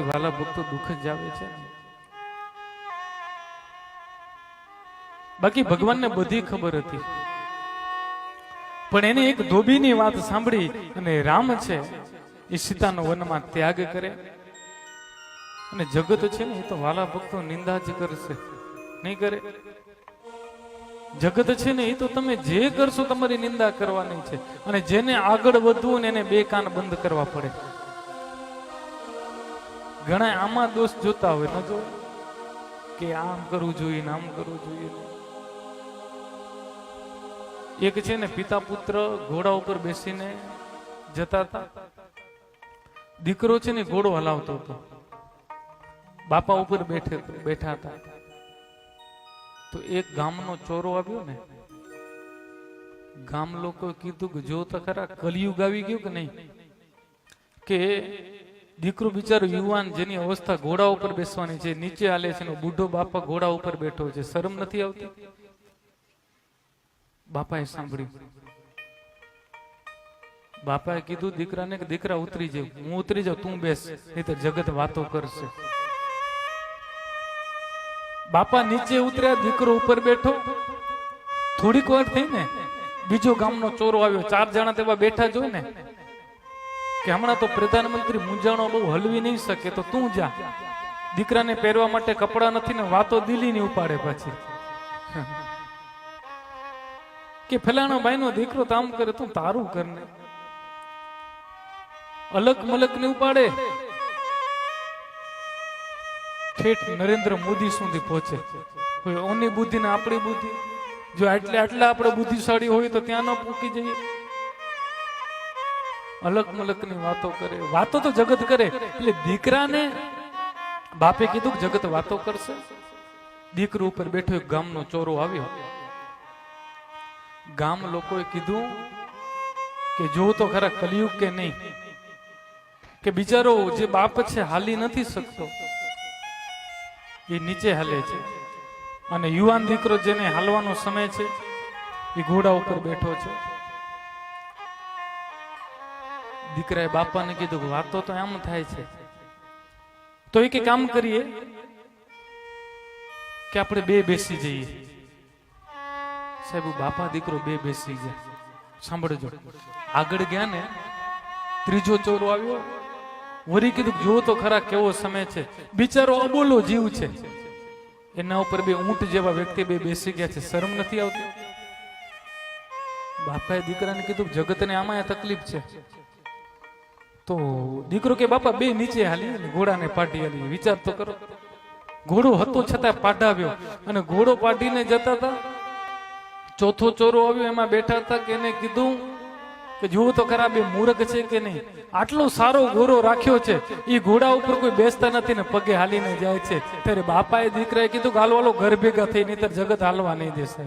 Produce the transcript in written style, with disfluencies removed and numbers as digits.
વાલા ભક્તો દુઃખ જ આવે છે. બાકી ભગવાનને બધી ખબર હતી, પણ એને એક ધોબીની વાત સાંભળી અને રામ છે એ સીતાનો વનમાં ત્યાગ કરે. અને જગત છે ને એ તો વાલા ભક્તો નિંદા જ કરશે, નહીં કરે. જગત છે ને એ તો તમે જે કરશો તમારી નિંદા કરવાની છે, અને જેને આગળ વધવું ને એને બે કાન બંધ કરવા પડે. ઘણા આમાં દોષ જોતા હોય, ન જો કે આમ કરવું જોઈએ ને આમ કરવું જોઈએ. એક છે ને પિતા પુત્ર ઘોડા ઉપર બેસીને જતા હતા. દીકરો છે ને ઘોડો હલાવતો હતો, બાપા ઉપર બેઠા હતા. તો એક ગામનો ચોરો આવ્યો ને, ગામ લોકો કીધું કે જો તો ખરા કલિયુગ આવી ગયું કે નહીં, કે દીકરો બિચારો યુવાન જેની અવસ્થા ઘોડા ઉપર બેસવાની છે, નીચે હાલે છે, બુઢો બાપા ઘોડા ઉપર બેઠો છે, શરમ નથી આવતી? બાપાએ સાંભળ્યું. બાપાએ કીધું દીકરાને કે દીકરા ઉતરી જાવ, હું ઉતરી જાઉં, તું બેસ, નહીં તો જગત વાતો કરશે. બાપા નીચે ઉતર્યા, દીકરો ઉપર બેઠો. થોડીક વાર થઈ ને બીજો ગામનો ચોરો આવ્યો. 4 જણા તેવા બેઠા જોઈ ને કે હમણાં તો પ્રધાનમંત્રી મૂંઝાણો બહુ હલવી નહીં શકે, તો તું જા. દીકરાને પહેરવા માટે કપડા નથી ને વાતો દિલ્હી ની ઉપાડે. પછી કે ફલાણા ભાઈ નો દીકરો તો આમ કરે, તું તારું કરને. અલગ મલક ને ઉપાડે, ઠેઠ નરેન્દ્ર મોદી સુધી પહોંચે. ઓની બુદ્ધિ ને આપણી બુદ્ધિ, જો આટલા આપણે બુદ્ધિશાળી હોય તો ત્યાં ન પૂકી જઈએ. અલગ મલક ની વાતો કરે. વાતો તો જગત કરે. એટલે દીકરાને બાપે કીધું કે જગત વાતો કરશે. દીકરો ઉપર બેઠો એક ગામનો ચોરો આવ્યો. ગામ લોકોએ કીધું કે જો તો ખરા કલિયુગ કે નહીં, કે બિચારો જે બાપ છે હાલી નથી શકતો, એ નીચે હાલે છે, અને યુવાન દીકરો જેને હાલવાનો સમય છે એ ઘોડા ઉપર બેઠો છે. દીકરાએ બાપાને કીધું કે વાતો તો આમ થાય છે, તો એક કામ કરીએ કે આપણે બે બેસી જઈએ. સાહેબ બાપા દીકરો બે બેસી ગયા. સાંભળજો, આગળ ગયા ને ત્રીજો ચોરો આવ્યો. વળી કીધું જો તો ખરા કેવો સમય છે, બિચારો અબોલો જીવ છે, એના ઉપર બે ઊંટ જેવા વ્યક્તિ બે બેસી ગયા છે, શરમ નથી આવતી? બાપાએ દીકરાને કીધું જગતને આમાં તકલીફ છે. તો દીકરો કે બાપા બે નીચે હાલી, ઘોડાને પાટી હાલી. વિચાર તો કરો, ઘોડો હતો છતાં પાઢાવ્યો, અને ઘોડો પાટીને જતા હતા. ચોથો ચોરો આવ્યો, એમાં બેઠા હતા, કે એને કીધું કે જુઓ તો ખરા બે મૂર્ખ છે કે નહીં, આટલો સારો ઘોડો રાખ્યો છે, એ ઘોડા ઉપર કોઈ બેસતા નથી ને પગે હાલીને જાય છે. ત્યારે બાપાએ દીકરાએ કીધું કે હાલો હાલો ઘર ભેગા થઈ, નહીતર જગત હાલવા નહીં દેશે.